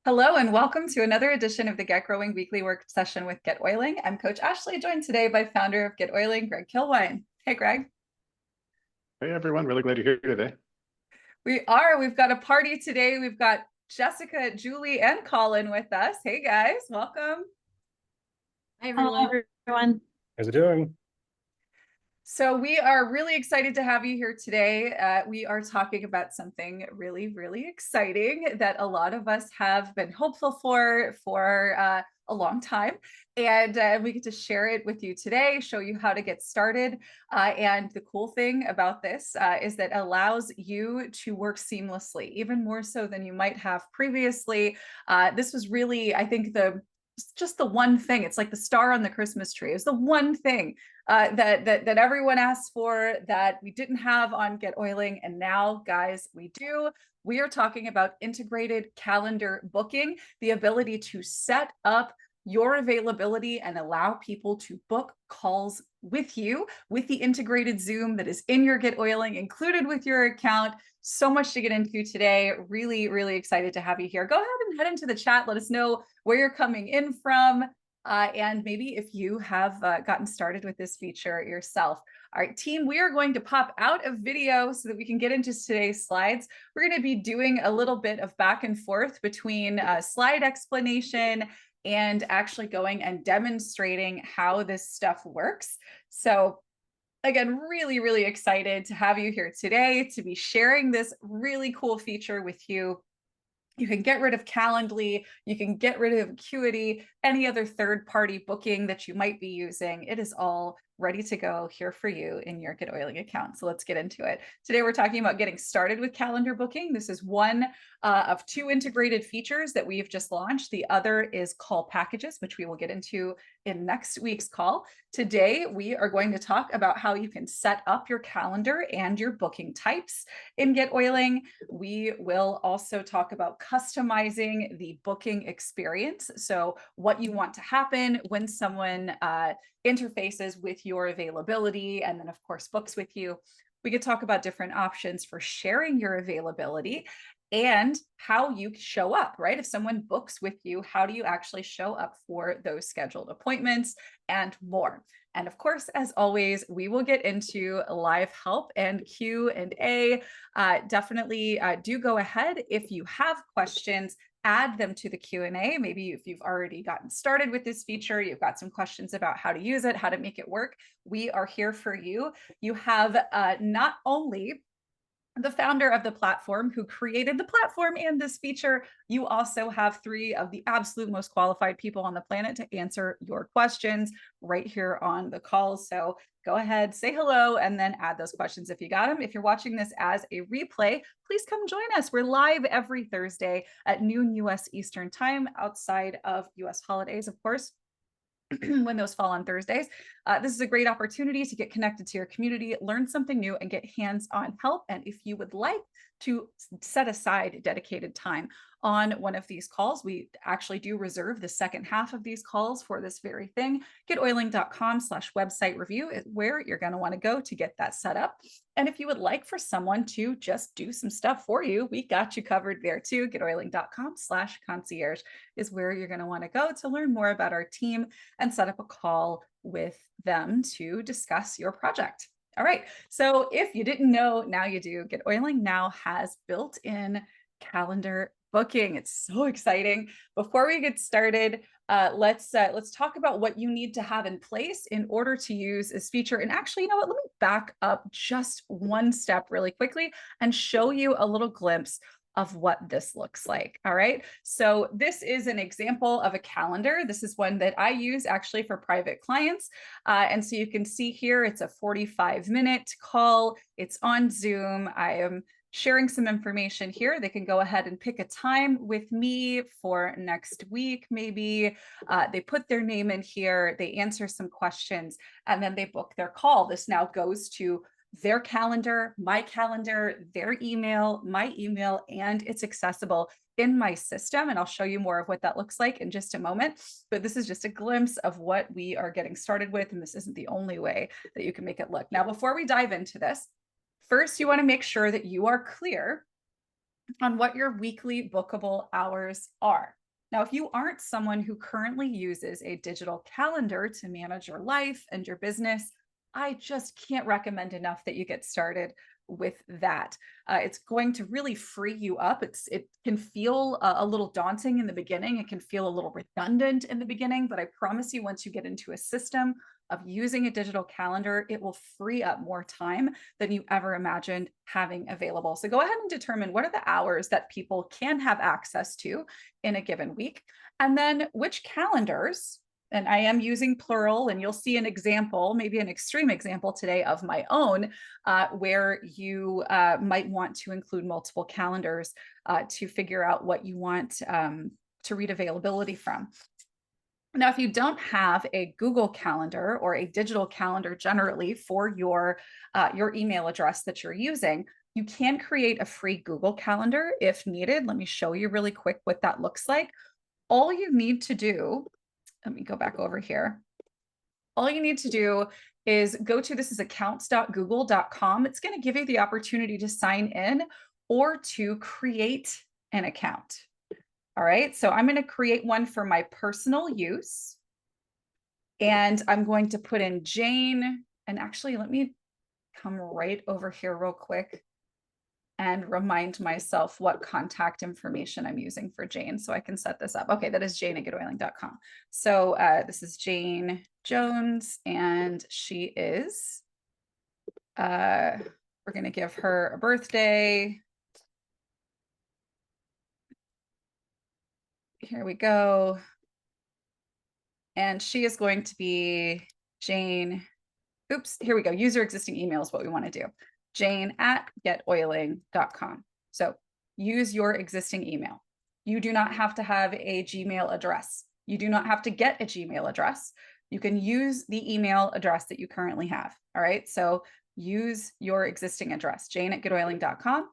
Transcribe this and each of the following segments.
Hello and welcome to another edition of the Get Growing Weekly Work Session with GetOiling. I'm Coach Ashley, joined today by founder of GetOiling, Greg Kilwine. Hey, Greg. Hey everyone, really glad you're here today. We've got a party today. We've got Jessica, Julie, and Colin with us. Hey guys, welcome. Hi, Hello, everyone. How's it doing? So we are really excited to have you here today. We are talking about something really exciting that a lot of us have been hopeful for a long time. And we get to share it with you today, show you how to get started. And the cool thing about this is that it allows you to work seamlessly, even more so than you might have previously. This was really, I think, just the one thing. It's like the star on the Christmas tree. It's the one thing that everyone asks for that we didn't have on GetOiling, and now, guys, we do. We are talking about integrated calendar booking, the ability to set up your availability and allow people to book calls with you with the integrated Zoom that is in your GetOiling, included with your account. So much to get into today. Really excited to have you here. Go ahead and head into the chat. Let us know where you're coming in from. And maybe if you have gotten started with this feature yourself. All right, team, we are going to pop out of video so that we can get into today's slides. We're going to be doing a little bit of back and forth between slide explanation and actually going and demonstrating how this stuff works. So again, really excited to have you here today to be sharing this really cool feature with you. You can get rid of Calendly, you can get rid of Acuity, any other third-party booking that you might be using. It is all ready to go here for you in your GetOiling account. So let's get into it. Today, we're talking about getting started with calendar booking. This is one of two integrated features that we've just launched. The other is call packages, which we will get into in next week's call. Today, we are going to talk about how you can set up your calendar and your booking types in GetOiling. We will also talk about customizing the booking experience. So what you want to happen when someone interfaces with your availability and then of course books with you. We could talk about different options for sharing your availability and how you show up, right? If someone books with you, how do you actually show up for those scheduled appointments and more? And of course, as always, we will get into live help and Q&A. Definitely do go ahead if you have questions. Add them to the Q&A. Maybe if you've already gotten started with this feature, you've got some questions about how to use it, how to make it work. We are here for you. You have not only the founder of the platform who created the platform and this feature, you also have three of the absolute most qualified people on the planet to answer your questions right here on the call. So go ahead, say hello, and then add those questions if you got them. If you're watching this as a replay, please come join us. We're live every Thursday at noon US Eastern Time, outside of US holidays, of course. When those fall on Thursdays. This is a great opportunity to get connected to your community, learn something new, and get hands-on help. And if you would like to set aside dedicated time on one of these calls, we actually do reserve the second half of these calls for this very thing. GetOiling.com/website review is where you're going to want to go to get that set up. And if you would like for someone to just do some stuff for you, we got you covered there too. GetOiling.com/concierge is where you're going to want to go to learn more about our team and set up a call with them to discuss your project. All right, so if you didn't know, now you do. GetOiling now has built-in calendar booking. It's so exciting. Before we get started, let's talk about what you need to have in place in order to use this feature. And actually, you know what? Let me back up just one step really quickly and show you a little glimpse of what this looks like. All right. So this is an example of a calendar. This is one that I use actually for private clients. And so you can see here, it's a 45-minute call. It's on Zoom. I am sharing some information here. They can go ahead and pick a time with me for next week, maybe. They put their name in here, they answer some questions, and then they book their call. This now goes to their calendar, my calendar, their email, my email, and it's accessible in my system. And I'll show you more of what that looks like in just a moment. But this is just a glimpse of what we are getting started with. And this isn't the only way that you can make it look. Now, before we dive into this, first, you want to make sure that you are clear on what your weekly bookable hours are. Now, if you aren't someone who currently uses a digital calendar to manage your life and your business, I just can't recommend enough that you get started with that. It's going to really free you up. It can feel a little daunting in the beginning. It can feel a little redundant in the beginning, but I promise you, once you get into a system of using a digital calendar, it will free up more time than you ever imagined having available. So go ahead and determine what are the hours that people can have access to in a given week, and then which calendars. And I am using plural, and you'll see an example, maybe an extreme example today of my own, where you might want to include multiple calendars to figure out what you want to read availability from. Now, if you don't have a Google Calendar or a digital calendar generally for your email address that you're using, you can create a free Google Calendar if needed. Let me show you really quick what that looks like. All you need to do, let me go back over here. All you need to do is go to, this is accounts.google.com. It's going to give you the opportunity to sign in or to create an account. All right, so I'm going to create one for my personal use. And I'm going to put in Jane. And actually, let me come right over here real quick and remind myself what contact information I'm using for Jane so I can set this up. Okay, that is Jane at GetOiling.com. So this is Jane Jones, and she is, we're going to give her a birthday. Here we go. And she is going to be Jane. Oops, here we go. Use your existing email is what we want to do. Jane at getoiling.com. So use your existing email. You do not have to have a Gmail address. You do not have to get a Gmail address. You can use the email address that you currently have. All right. So use your existing address, Jane at getoiling.com.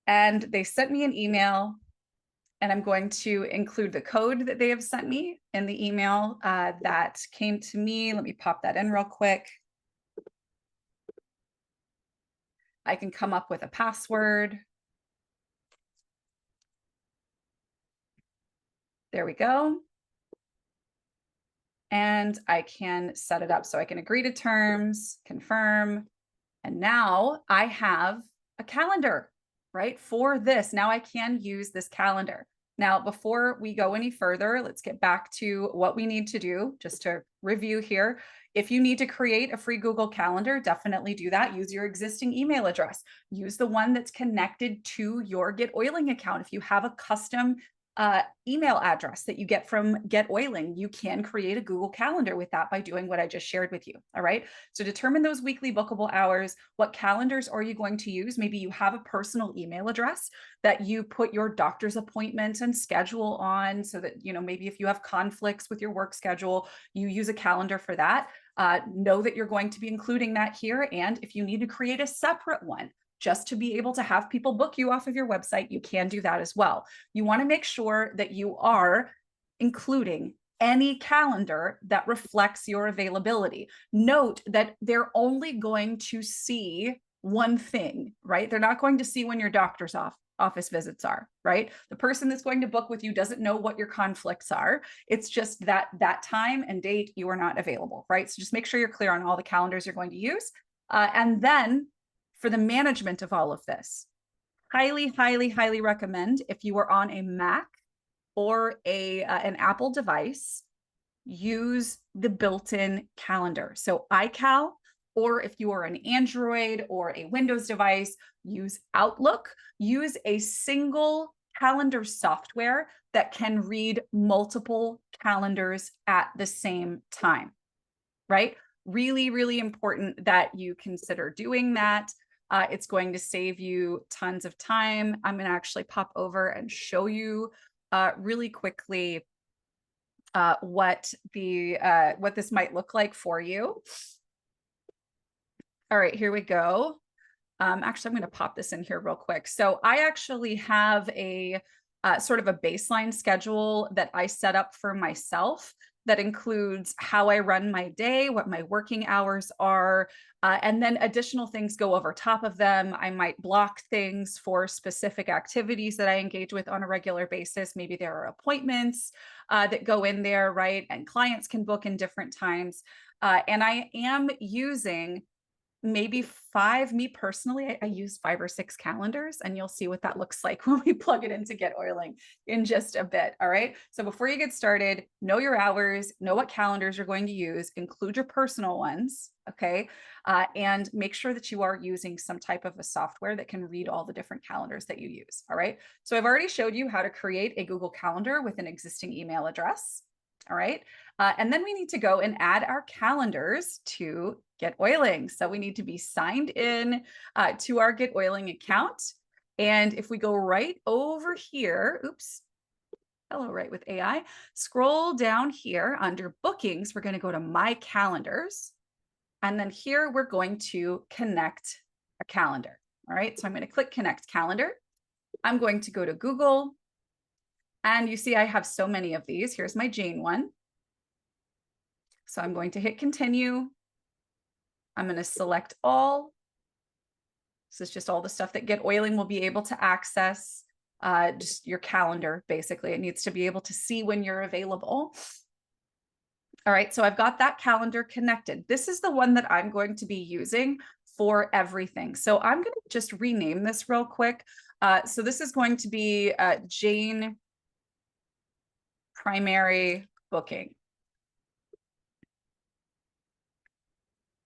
And they sent me an email, and I'm going to include the code that they have sent me in the email that came to me. Let me pop that in real quick. I can come up with a password. There we go. And I can set it up so I can agree to terms, confirm. And now I have a calendar, right? For this, now I can use this calendar. Now, before we go any further, let's get back to what we need to do, just to review here. If you need to create a free Google Calendar, definitely do that. Use your existing email address. Use the one that's connected to your GetOiling account. If you have a custom email address that you get from GetOiling, you can create a Google Calendar with that by doing what I just shared with you. All right. So determine those weekly bookable hours. What calendars are you going to use? Maybe you have a personal email address that you put your doctor's appointment and schedule on, so that, you know, maybe if you have conflicts with your work schedule, you use a calendar for that. Know that you're going to be including that here. And if you need to create a separate one, just to be able to have people book you off of your website, you can do that as well. You want to make sure that you are including any calendar that reflects your availability. Note that they're only going to see one thing, right? They're not going to see when your doctor's office visits are, right? The person that's going to book with you doesn't know what your conflicts are. It's just that time and date you are not available, right? So just make sure you're clear on all the calendars you're going to use. And then for the management of all of this, highly, highly, highly recommend, if you are on a Mac or an Apple device, use the built-in calendar. So iCal, or if you are an Android or a Windows device, use Outlook. Use a single calendar software that can read multiple calendars at the same time, right? Really, really important that you consider doing that. It's going to save you tons of time. I'm going to actually pop over and show you really quickly what this might look like for you. All right, here we go. Actually, I'm going to pop this in here real quick. So I actually have a sort of a baseline schedule that I set up for myself that includes how I run my day, what my working hours are, and then additional things go over top of them. I might block things for specific activities that I engage with on a regular basis. Maybe there are appointments that go in there, right? And clients can book in different times. And I am using maybe me personally, I use 5 or 6 calendars, and you'll see what that looks like when we plug it into GetOiling in just a bit. All right. So before you get started, know your hours, know what calendars you're going to use, include your personal ones. Okay. And make sure that you are using some type of a software that can read all the different calendars that you use. All right. So I've already showed you how to create a Google Calendar with an existing email address. All right. And then we need to go and add our calendars to GetOiling. So we need to be signed in to our GetOiling account. And if we go right over here, oops, hello, right with AI, scroll down here under bookings, we're going to go to my calendars. And then here we're going to connect a calendar. All right. So I'm going to click connect calendar. I'm going to go to Google. And you see, I have so many of these. Here's my Jane one. So I'm going to hit continue. I'm going to select all. This is just all the stuff that GetOiling will be able to access, just your calendar, basically. It needs to be able to see when you're available. All right, so I've got that calendar connected. This is the one that I'm going to be using for everything. So I'm going to just rename this real quick. So this is going to be Jane Primary Booking.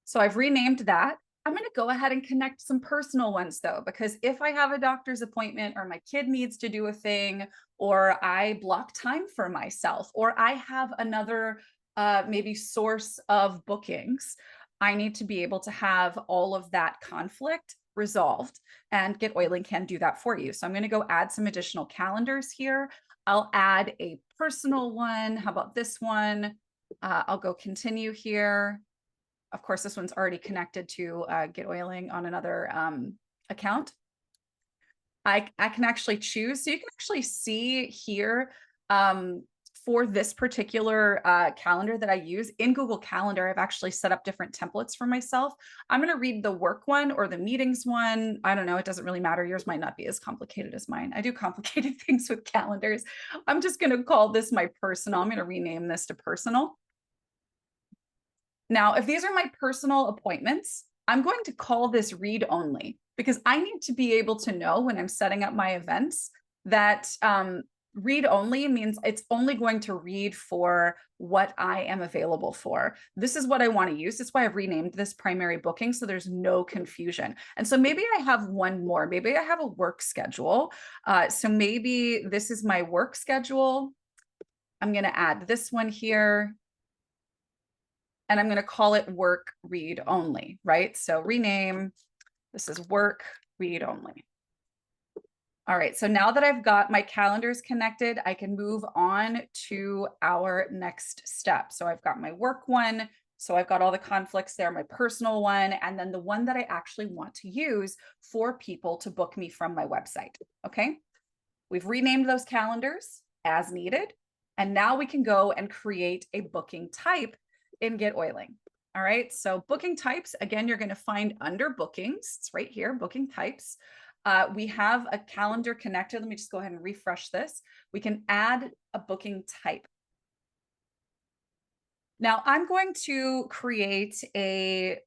So I've renamed that. I'm going to go ahead and connect some personal ones though, because if I have a doctor's appointment or my kid needs to do a thing, or I block time for myself, or I have another maybe source of bookings, I need to be able to have all of that conflict resolved, and GetOiling can do that for you. So I'm going to go add some additional calendars here. I'll add a personal one. How about this one? I'll go continue here. Of course, this one's already connected to GetOiling on another account. I can actually choose. So you can actually see here for this particular calendar that I use in Google Calendar, I've actually set up different templates for myself. I'm going to read the work one or the meetings one. I don't know. It doesn't really matter. Yours might not be as complicated as mine. I do complicated things with calendars. I'm just going to call this my personal. I'm going to rename this to personal. Now, if these are my personal appointments, I'm going to call this read only, because I need to be able to know when I'm setting up my events that read only means it's only going to read for what I am available for. This is what I want to use. That's why I've renamed this primary booking, so there's no confusion. And so maybe I have one more. Maybe I have a work schedule. So maybe this is my work schedule. I'm going to add this one here. And I'm going to call it work read only, right? So rename, this is work read only. All right, so now that I've got my calendars connected, I can move on to our next step. So I've got my work one, so I've got all the conflicts there, my personal one, and then the one that I actually want to use for people to book me from my website, okay? We've renamed those calendars as needed, and now we can go and create a booking type in GetOiling. All right, so booking types, again, you're going to find under bookings. It's right here, booking types. We have a calendar connected. Let me just go ahead and refresh this. We can add a booking type. Now I'm going to create a,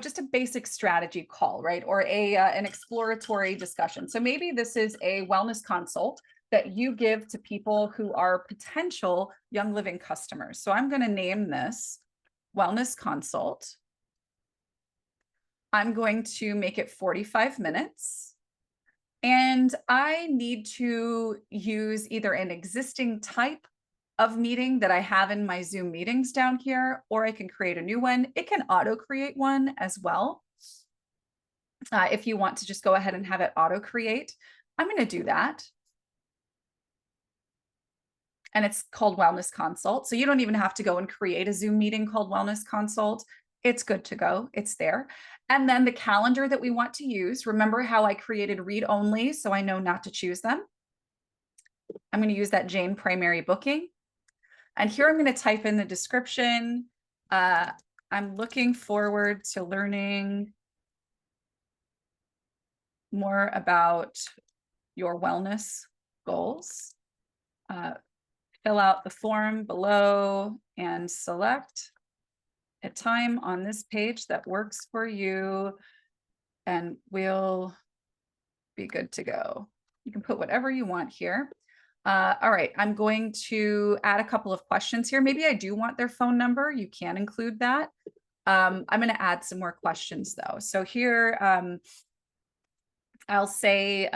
just a basic strategy call, right? Or an exploratory discussion. So maybe this is a wellness consult that you give to people who are potential Young Living customers. So I'm going to name this wellness consult. I'm going to make it 45 minutes. And I need to use either an existing type of meeting that I have in my Zoom meetings down here, or I can create a new one. It can auto create one as well. If you want to just go ahead and have it auto create, I'm going to do that. And it's called Wellness Consult. So you don't even have to go and create a Zoom meeting called Wellness Consult. It's good to go. It's there. And then the calendar that we want to use, remember how I created read only, so I know not to choose them. I'm going to use that Jane primary booking. And here I'm going to type in the description. I'm looking forward to learning more about your wellness goals. Fill out the form below and select a time on this page that works for you, and we'll be good to go. You can put whatever you want here. All right, I'm going to add a couple of questions here. Maybe I do want their phone number. You can include that. I'm going to add some more questions though. So here, I'll say,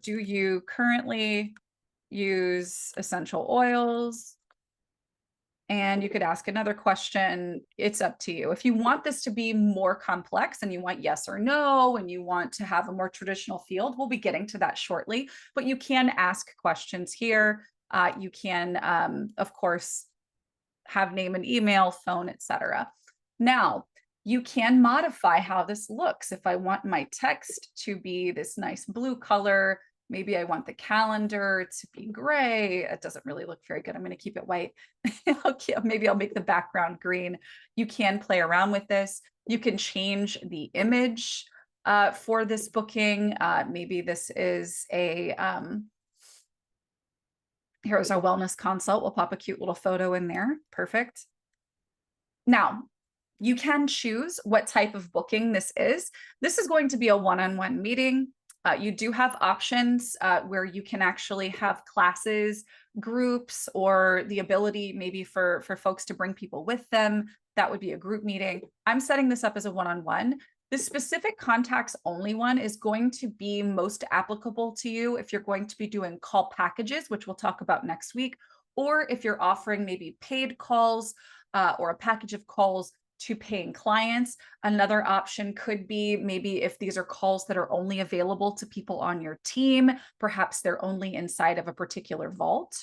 do you currently use essential oils? And you could ask another question. It's up to you. If you want this to be more complex and you want yes or no, and you want to have a more traditional field, we'll be getting to that shortly, but you can ask questions here. You can, of course, have name and email, phone, etc. Now, you can modify how this looks. If I want my text to be this nice blue color, maybe I want the calendar to be gray. It doesn't really look very good. I'm going to keep it white. Maybe I'll make the background green. You can play around with this. You can change the image for this booking. Maybe this is a, here's our wellness consult. We'll pop a cute little photo in there. Perfect. Now, you can choose what type of booking this is. This is going to be a one-on-one meeting. You do have options where you can actually have classes, groups, or the ability maybe for folks to bring people with them. That would be a group meeting. I'm setting this up as a one-on-one. The specific contacts only one is going to be most applicable to you if you're going to be doing call packages, which we'll talk about next week, or if you're offering maybe paid calls or a package of calls to paying clients. Another option could be maybe if these are calls that are only available to people on your team, perhaps they're only inside of a particular vault,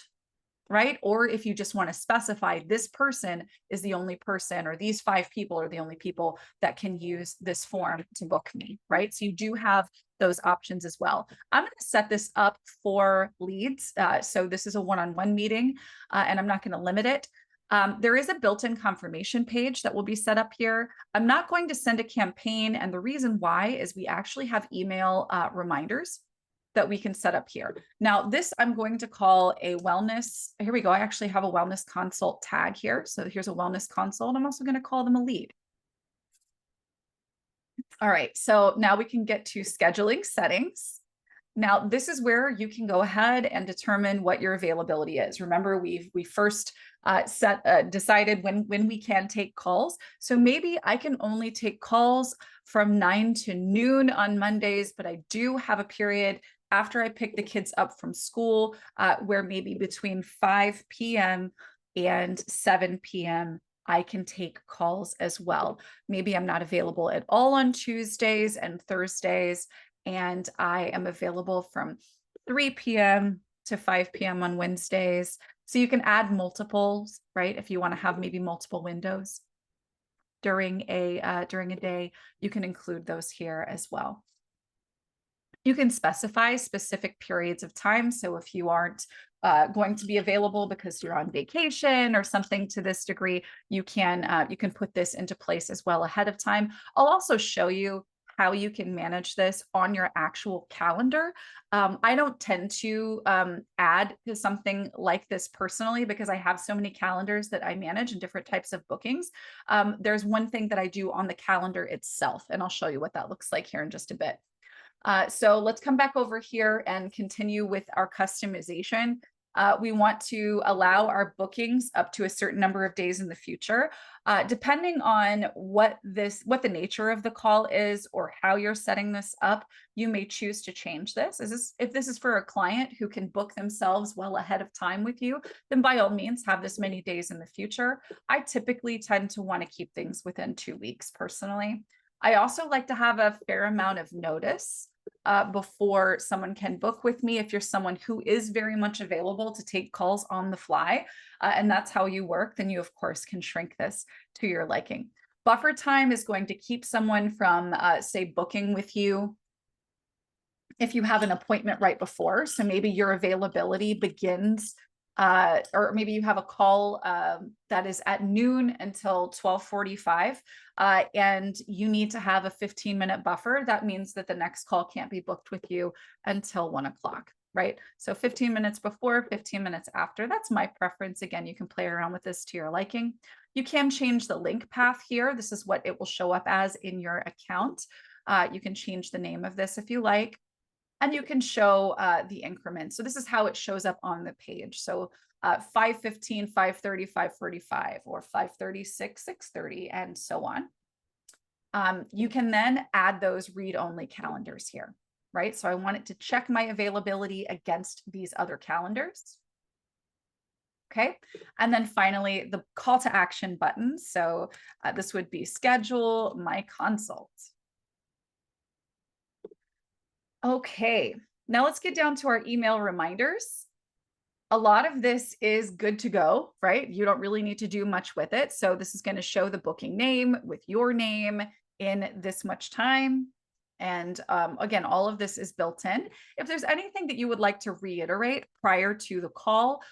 right? Or if you just want to specify this person is the only person, or these 5 people are the only people that can use this form to book me, right? So you do have those options as well. I'm going to set this up for leads. So this is a one-on-one meeting, and I'm not going to limit it. There is a built-in confirmation page that will be set up here. I'm not going to send a campaign, and the reason why is we actually have email reminders that we can set up here. Now, this I'm going to call a wellness. Here we go. I actually have a wellness consult tag here. So here's a wellness consult. I'm also going to call them a lead. All right, so now we can get to scheduling settings. Now, this is where you can go ahead and determine what your availability is. Remember, we first decided when we can take calls. So maybe I can only take calls from 9 to noon on Mondays, but I do have a period after I pick the kids up from school where maybe between 5 p.m. and 7 p.m. I can take calls as well. Maybe I'm not available at all on Tuesdays and Thursdays, and I am available from 3 p.m. to 5 p.m. on Wednesdays. So you can add multiples, right? If you want to have maybe multiple windows during a day, you can include those here as well. You can specify specific periods of time. So if you aren't going to be available because you're on vacation or something to this degree, you can put this into place as well ahead of time. I'll also show you how you can manage this on your actual calendar. I don't tend to add to something like this personally because I have so many calendars that I manage and different types of bookings. There's one thing that I do on the calendar itself, and I'll show you what that looks like here in just a bit. So let's come back over here and continue with our customization. We want to allow our bookings up to a certain number of days in the future. Depending on what the nature of the call is or how you're setting this up, you may choose to change this. If this is for a client who can book themselves well ahead of time with you, then by all means have this many days in the future. I typically tend to want to keep things within 2 weeks personally. I also like to have a fair amount of notice before someone can book with me if you're someone who is very much available to take calls on the fly, and that's how you work, then you of course can shrink this to your liking. Buffer time is going to keep someone from say booking with you if you have an appointment right before. So maybe your availability begins or maybe you have a call that is at noon until 12:45, and you need to have a 15-minute buffer. That means that the next call can't be booked with you until 1 o'clock, right? So 15 minutes before, 15 minutes after. That's my preference. Again, you can play around with this to your liking. You can change the link path here. This is what it will show up as in your account. You can change the name of this if you like. And you can show the increment. So this is how it shows up on the page. So 5:15, 5:30, 5:45, or 5:36, 6:30, and so on. You can then add those read-only calendars here, right? So I want it to check my availability against these other calendars. Okay. And then finally, the call to action button. So this would be schedule my consult. Okay, now let's get down to our email reminders. A lot of this is good to go, right? You don't really need to do much with it. So this is going to show the booking name with your name in this much time. And again, all of this is built in. If there's anything that you would like to reiterate prior to the call,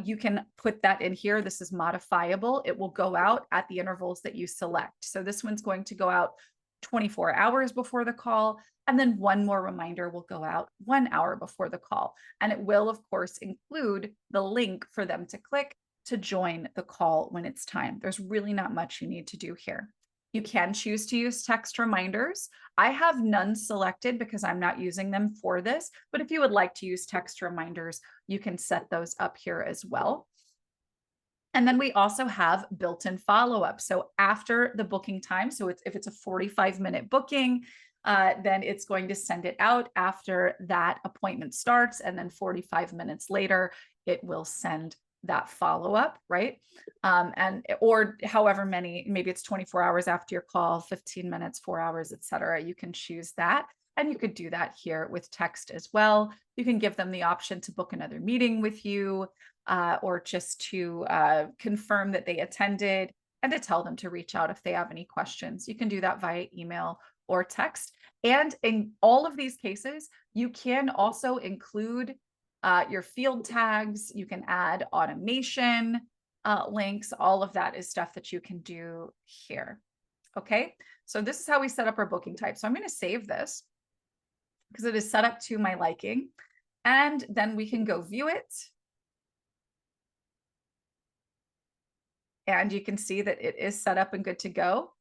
you can put that in here. This is modifiable. It will go out at the intervals that you select. So this one's going to go out 24 hours before the call. And then one more reminder will go out 1 hour before the call. And it will, of course, include the link for them to click to join the call when it's time. There's really not much you need to do here. You can choose to use text reminders. I have none selected because I'm not using them for this. But if you would like to use text reminders, you can set those up here as well. And then we also have built-in follow-up. So after the booking time, so if it's a 45-minute booking, then it's going to send it out after that appointment starts. And then 45 minutes later, it will send that follow-up, right? Or however many, maybe it's 24 hours after your call, 15 minutes, 4 hours, et cetera. You can choose that. And you could do that here with text as well. You can give them the option to book another meeting with you, or just to confirm that they attended and to tell them to reach out if they have any questions. You can do that via email or text. And in all of these cases, you can also include your field tags. You can add automation links. All of that is stuff that you can do here. Okay, so this is how we set up our booking type. So I'm going to save this because it is set up to my liking. And then we can go view it. And you can see that it is set up and good to go,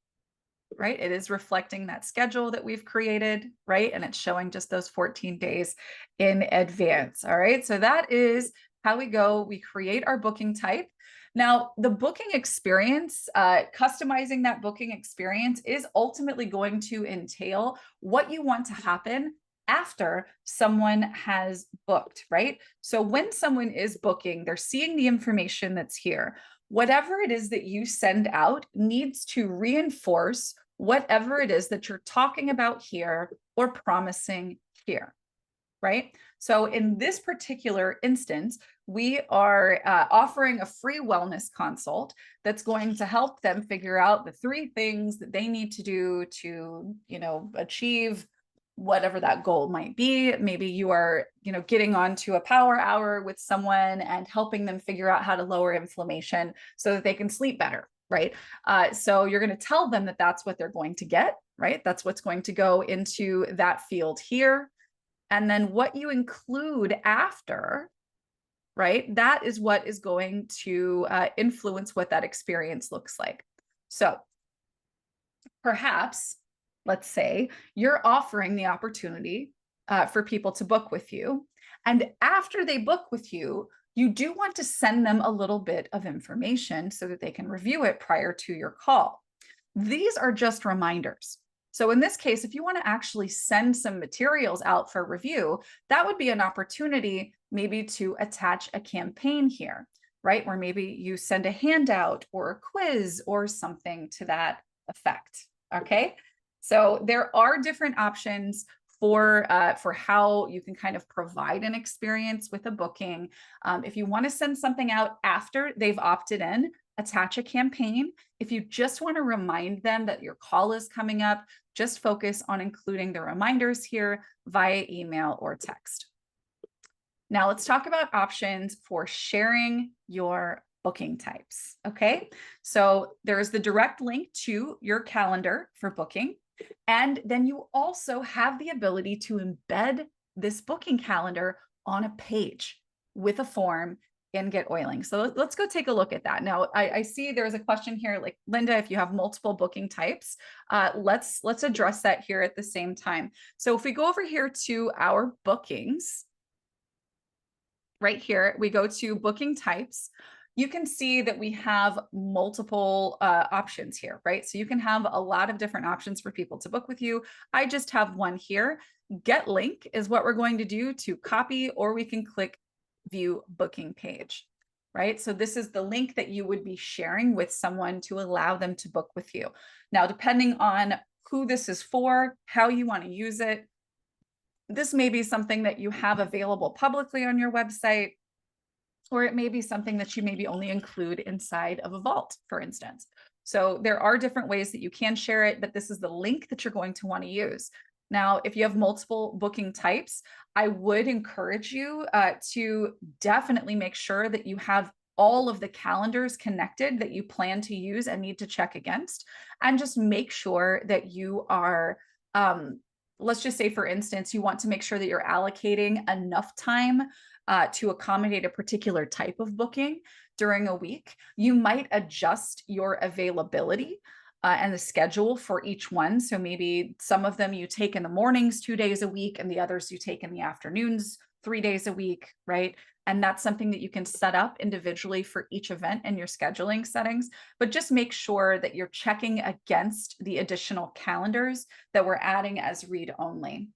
right? It is reflecting that schedule that we've created, right? And it's showing just those 14 days in advance. All right. So that is how we go. We create our booking type. Now, the booking experience, customizing that booking experience is ultimately going to entail what you want to happen after someone has booked, right? So when someone is booking, they're seeing the information that's here. Whatever it is that you send out needs to reinforce whatever it is that you're talking about here or promising here, right? So in this particular instance, we are offering a free wellness consult that's going to help them figure out the 3 things that they need to do to, achieve whatever that goal might be. Maybe you are, getting onto a power hour with someone and helping them figure out how to lower inflammation so that they can sleep better, right? So you're going to tell them that that's what they're going to get, right? That's what's going to go into that field here. And then what you include after, right? That is what is going to influence what that experience looks like. So perhaps, let's say you're offering the opportunity for people to book with you. And after they book with you, you do want to send them a little bit of information so that they can review it prior to your call. These are just reminders. So in this case, if you want to actually send some materials out for review, that would be an opportunity maybe to attach a campaign here, right? Where maybe you send a handout or a quiz or something to that effect, okay? So there are different options for how you can kind of provide an experience with a booking. If you want to send something out after they've opted in, attach a campaign. If you just want to remind them that your call is coming up, just focus on including the reminders here via email or text. Now let's talk about options for sharing your booking types. Okay, so there's the direct link to your calendar for booking. And then you also have the ability to embed this booking calendar on a page with a form in GetOiling. So let's go take a look at that. Now, I see there's a question here, like, Linda, if you have multiple booking types, let's address that here at the same time. So if we go over here to our bookings, right here, we go to booking types. You can see that we have multiple options here, right? So you can have a lot of different options for people to book with you. I just have one here. Get link is what we're going to do to copy, or we can click view booking page, right? So this is the link that you would be sharing with someone to allow them to book with you. Now, depending on who this is for, how you want to use it, this may be something that you have available publicly on your website, or it may be something that you maybe only include inside of a vault, for instance. So there are different ways that you can share it, but this is the link that you're going to want to use. Now, if you have multiple booking types, I would encourage you to definitely make sure that you have all of the calendars connected that you plan to use and need to check against, and just make sure that you are, let's just say, for instance, you want to make sure that you're allocating enough time to accommodate a particular type of booking during a week. You might adjust your availability and the schedule for each one. So maybe some of them you take in the mornings 2 days a week, and the others you take in the afternoons 3 days a week, right? And that's something that you can set up individually for each event in your scheduling settings. But just make sure that you're checking against the additional calendars that we're adding as read only.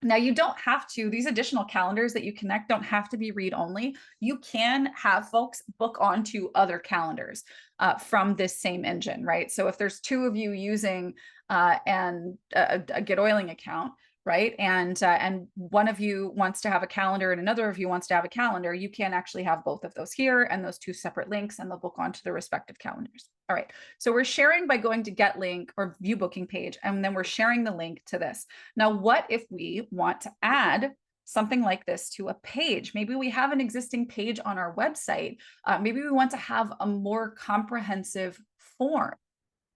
Now, you don't have to, these additional calendars that you connect don't have to be read only. You can have folks book onto other calendars from this same engine, right? So if there's two of you using a GetOiling account, right, and one of you wants to have a calendar and another of you wants to have a calendar, you can actually have both of those here and those two separate links, and they'll book onto the respective calendars. All right, so we're sharing by going to get link or view booking page, and then we're sharing the link to this. Now, what if we want to add something like this to a page? Maybe we have an existing page on our website. Maybe we want to have a more comprehensive form,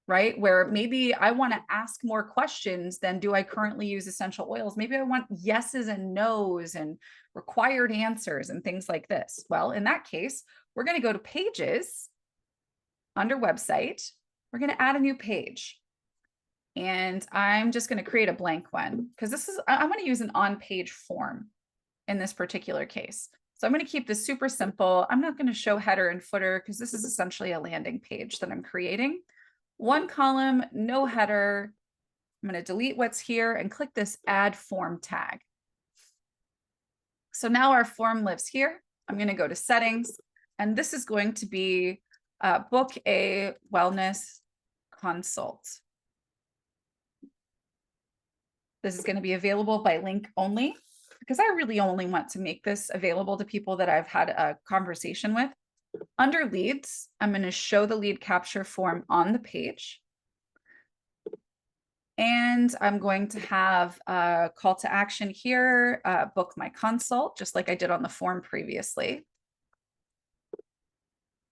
right? Where maybe I want to ask more questions than do I currently use essential oils. Maybe I want yeses and nos and required answers and things like this. Well, in that case, we're going to go to pages under website. We're going to add a new page. And I'm just going to create a blank one because I want to use an on-page form in this particular case. So I'm going to keep this super simple. I'm not going to show header and footer because this is essentially a landing page that I'm creating. One column, no header. I'm going to delete what's here and click this add form tag. So now our form lives here. I'm going to go to settings, and this is going to be book a wellness consult. This is going to be available by link only because I really only want to make this available to people that I've had a conversation with. Under leads, I'm going to show the lead capture form on the page. And I'm going to have a call to action here, book my consult, just like I did on the form previously.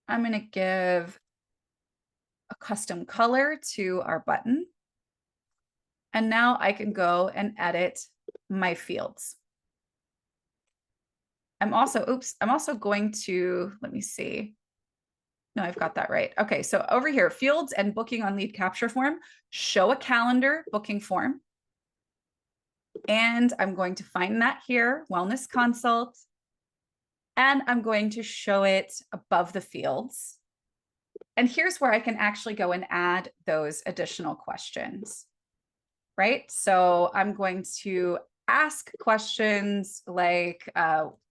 I'm going to give a custom color to our button. And now I can go and edit my fields. I'm also going to, let me see. No, I've got that right. Okay, so over here, fields and booking on lead capture form, show a calendar booking form. And I'm going to find that here, wellness consult. And I'm going to show it above the fields. And here's where I can actually go and add those additional questions, right? So I'm going to ask questions like,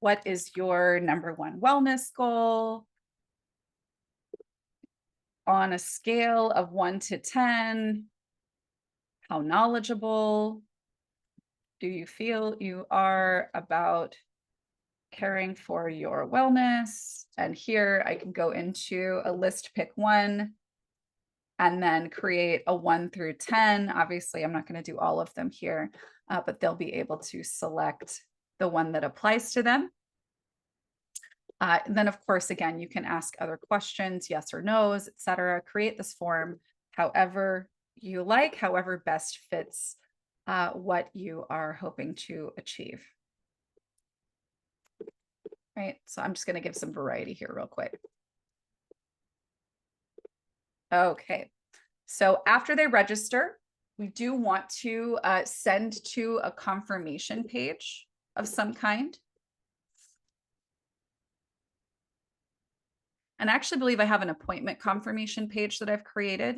what is your #1 wellness goal? On a scale of 1 to 10, how knowledgeable do you feel you are about caring for your wellness? And here I can go into a list, pick one, and then create a 1 through 10. Obviously, I'm not going to do all of them here, but they'll be able to select the one that applies to them. Then, of course, again, you can ask other questions, yes or no's, etc. Create this form however you like, however best fits what you are hoping to achieve. Right, so I'm just going to give some variety here real quick. Okay, so after they register, we do want to send to a confirmation page of some kind. And I actually believe I have an appointment confirmation page that I've created.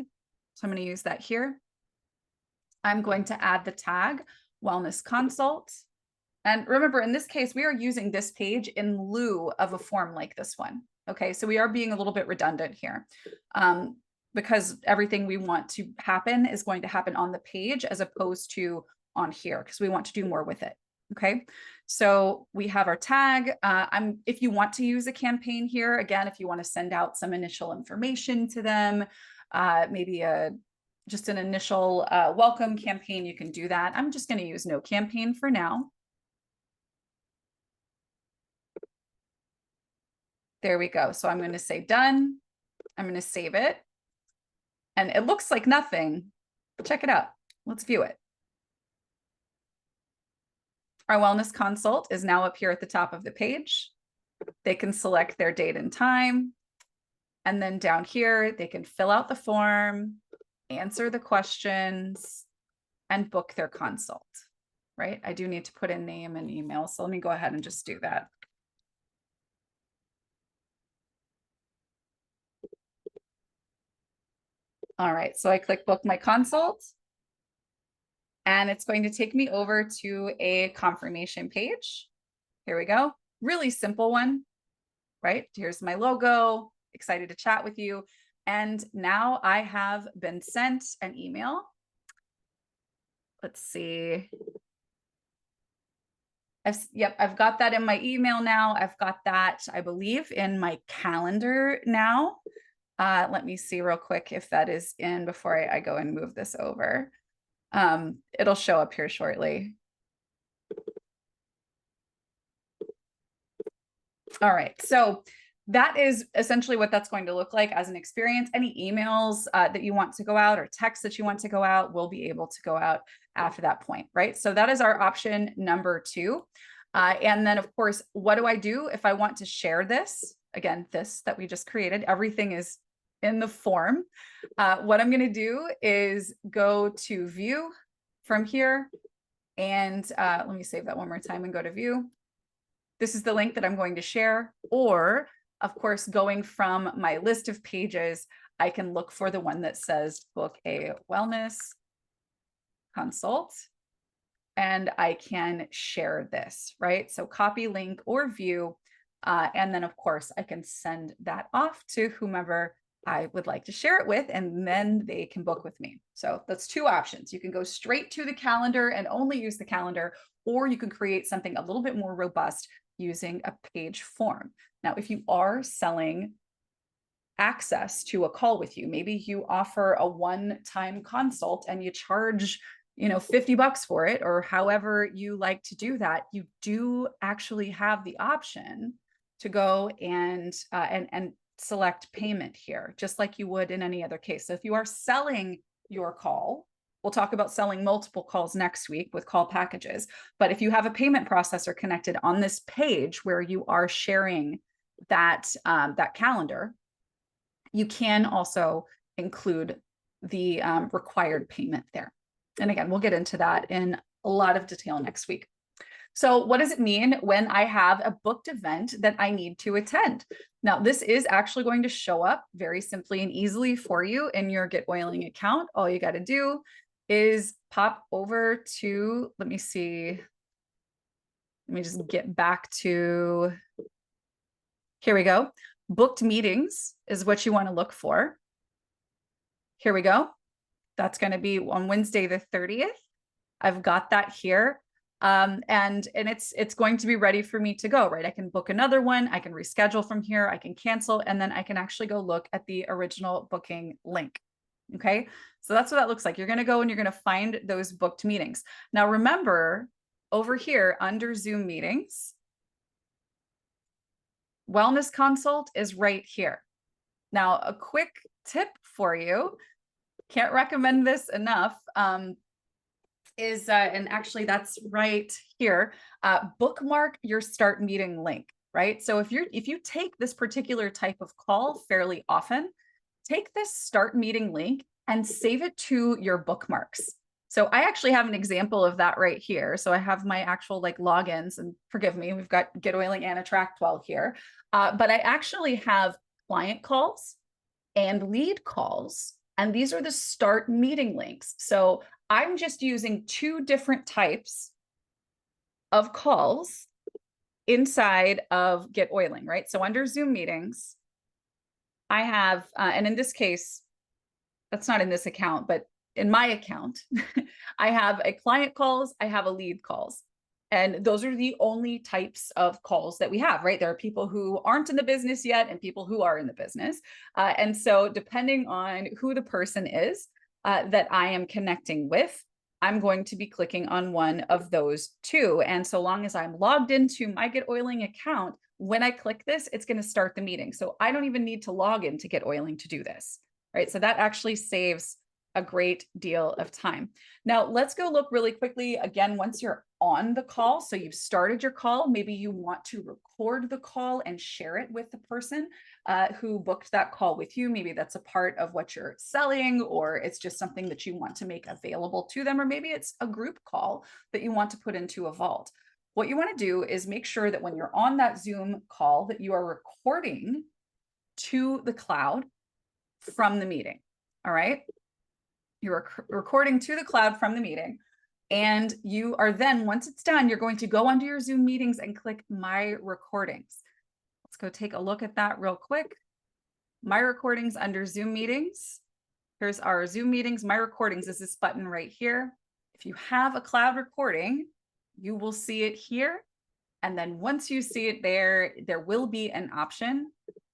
So I'm going to use that here. I'm going to add the tag wellness consult. And remember, in this case, we are using this page in lieu of a form like this one. Okay, so we are being a little bit redundant here because everything we want to happen is going to happen on the page as opposed to on here because we want to do more with it. Okay, so we have our tag. If you want to use a campaign here, again, if you want to send out some initial information to them, maybe just an initial welcome campaign, you can do that. I'm just going to use no campaign for now. There we go. So I'm going to say done. I'm going to save it. And it looks like nothing. Check it out. Let's view it. Our wellness consult is now up here at the top of the page. They can select their date and time. And then down here, they can fill out the form, answer the questions, and book their consult, right? I do need to put in name and email. So let me go ahead and just do that. All right, so I click book my consult. And it's going to take me over to a confirmation page. Here we go. Really simple one, right? Here's my logo, excited to chat with you. And now I have been sent an email. Let's see. I've got that in my email now. I've got that, I believe, in my calendar now. Let me see real quick if that is in before I go and move this over. It'll show up here shortly. All right, so that is essentially what that's going to look like as an experience. Any emails that you want to go out or texts that you want to go out will be able to go out after that point, right? So that is our option number 2. And then, of course, what do I do if I want to share this? Again, this that we just created, everything is in the form. What I'm going to do is go to view from here. And let me save that one more time and go to view. This is the link that I'm going to share. Or, of course, going from my list of pages, I can look for the one that says book a wellness consult. And I can share this, right? So copy link or view. And then, of course, I can send that off to whomever I would like to share it with, and then they can book with me. So that's 2 options. You can go straight to the calendar and only use the calendar, or you can create something a little bit more robust using a page form. Now, if you are selling access to a call with you, maybe you offer a one-time consult and you charge, $50 for it, or however you like to do that, you do actually have the option to go and select payment here, just like you would in any other case. So if you are selling your call, we'll talk about selling multiple calls next week with call packages. But if you have a payment processor connected on this page where you are sharing that, that calendar, you can also include the required payment there. And again, we'll get into that in a lot of detail next week. So what does it mean when I have a booked event that I need to attend? Now, this is actually going to show up very simply and easily for you in your GetOiling account. All you got to do is pop over to, let me see. Let me just get back to, here we go. Booked meetings is what you want to look for. Here we go. That's going to be on Wednesday, the 30th. I've got that here. And it's going to be ready for me to go, right? I can book another one. I can reschedule from here. I can cancel, and then I can actually go look at the original booking link. Okay. So that's what that looks like. You're going to go and you're going to find those booked meetings. Now, remember, over here under Zoom meetings, wellness consult is right here. Now, a quick tip for you, can't recommend this enough, is, and actually that's right here, bookmark your start meeting link, right? So if you take this particular type of call fairly often, take this start meeting link and save it to your bookmarks. So I actually have an example of that right here. So I have my actual like logins, and forgive me, we've got GetOiling and Attractwell here, but I actually have client calls and lead calls, and these are the start meeting links. So I'm just using two different types of calls inside of GetOiling, right? So under Zoom meetings, I have, and in this case, that's not in this account, but in my account, I have a client calls, I have a lead calls. And those are the only types of calls that we have, right? There are people who aren't in the business yet and people who are in the business. And so depending on who the person is that I am connecting with, I'm going to be clicking on one of those two. And so long as I'm logged into my GetOiling account, when I click this, it's going to start the meeting. So I don't even need to log in to GetOiling to do this, right? So that actually saves a great deal of time. Now let's go look really quickly again once you're on the call. So you've started your call. Maybe you want to record the call and share it with the person who booked that call with you. Maybe that's a part of what you're selling, or it's just something that you want to make available to them, or maybe it's a group call that you want to put into a vault. What you want to do is make sure that when you're on that Zoom call that you are recording to the cloud from the meeting. All right. You're recording to the cloud from the meeting. And you are then, once it's done, you're going to go onto your Zoom meetings and click My Recordings. Let's go take a look at that real quick. My Recordings under Zoom meetings. Here's our Zoom meetings. My Recordings is this button right here. If you have a cloud recording, you will see it here. And then once you see it there, there will be an option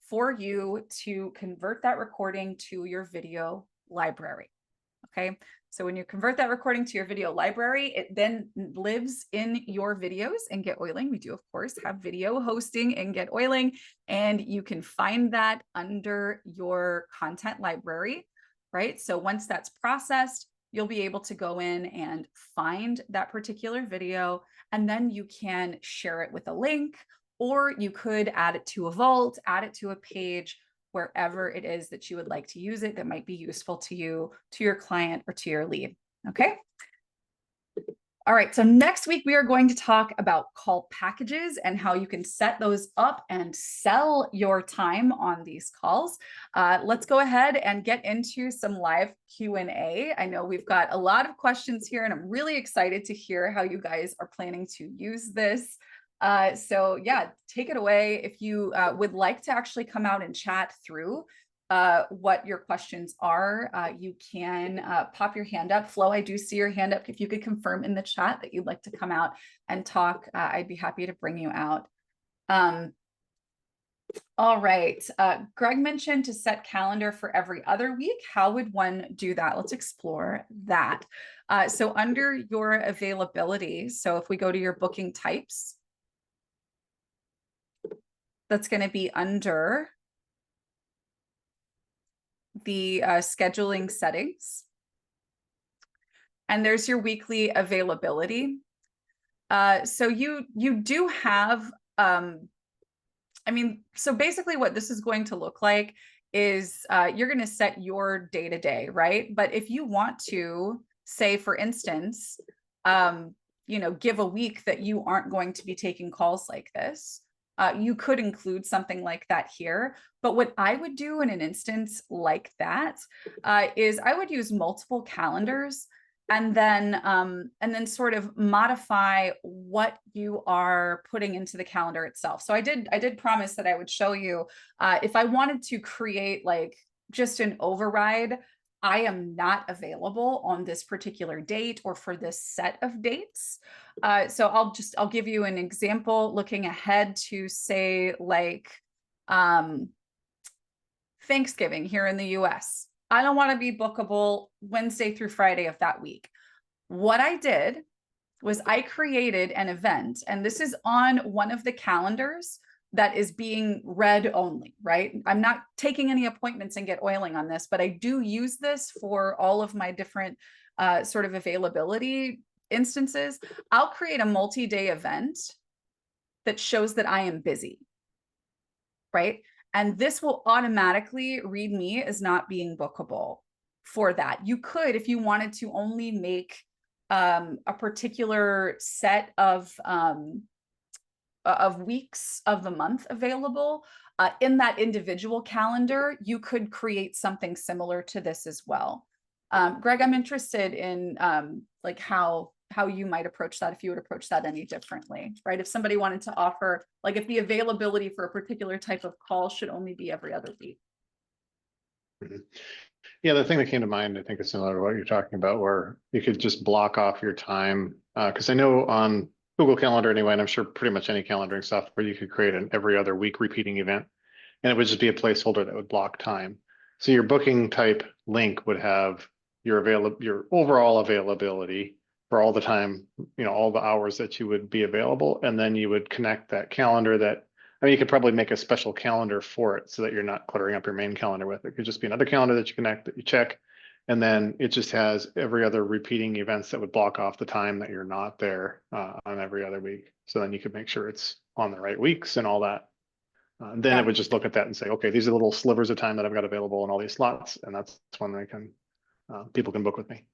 for you to convert that recording to your video library. Okay, so when you convert that recording to your video library, it then lives in your videos in GetOiling. We do, of course, have video hosting in GetOiling, and you can find that under your content library, right? So once that's processed, you'll be able to go in and find that particular video, and then you can share it with a link, or you could add it to a vault, add it to a page, wherever it is that you would like to use it that might be useful to you, to your client, or to your lead. Okay. All right, so next week we are going to talk about call packages and how you can set those up and sell your time on these calls. Let's go ahead and get into some live Q&A. I know we've got a lot of questions here, and I'm really excited to hear how you guys are planning to use this. So yeah, take it away. If you would like to actually come out and chat through what your questions are, you can pop your hand up. Flo, I do see your hand up. If you could confirm in the chat that you'd like to come out and talk, I'd be happy to bring you out. All right, Greg mentioned to set calendar for every other week. How would one do that? Let's explore that. So under your availability, so if we go to your booking types, that's going to be under the scheduling settings. And there's your weekly availability. So you do have, I mean, so basically what this is going to look like is you're going to set your day-to-day, right? But if you want to say, for instance, you know, give a week that you aren't going to be taking calls like this, you could include something like that here. But what I would do in an instance like that is I would use multiple calendars and then sort of modify what you are putting into the calendar itself. So I did promise that I would show you if I wanted to create like just an override, I am not available on this particular date or for this set of dates. So I'll give you an example looking ahead to say like Thanksgiving here in the US. I don't want to be bookable Wednesday through Friday of that week. What I did was I created an event, and this is on one of the calendars that is being read only, right? I'm not taking any appointments and GetOiling on this, but I do use this for all of my different sort of availability instances. I'll create a multi-day event that shows that I am busy, right? And this will automatically read me as not being bookable for that. You could, if you wanted to only make a particular set of weeks of the month available in that individual calendar, you could create something similar to this as well. Greg, I'm interested in like how you might approach that, if you would approach that any differently, right? If somebody wanted to offer, like if the availability for a particular type of call should only be every other week. Mhm. Yeah, the thing that came to mind, I think, is similar to what you're talking about, where you could just block off your time. Because I know on Google Calendar anyway, and I'm sure pretty much any calendaring software, you could create an every other week repeating event, and it would just be a placeholder that would block time. So your booking type link would have your overall availability for all the time, all the hours that you would be available, and then you would connect that calendar that. I mean, you could probably make a special calendar for it so that you're not cluttering up your main calendar with it. It could just be another calendar that you connect, that you check, and then it just has every other repeating events that would block off the time that you're not there on every other week. So then you could make sure it's on the right weeks and all that. Then it Yeah. would just look at that and say, okay, these are little slivers of time that I've got available in all these slots, and that's when people can book with me.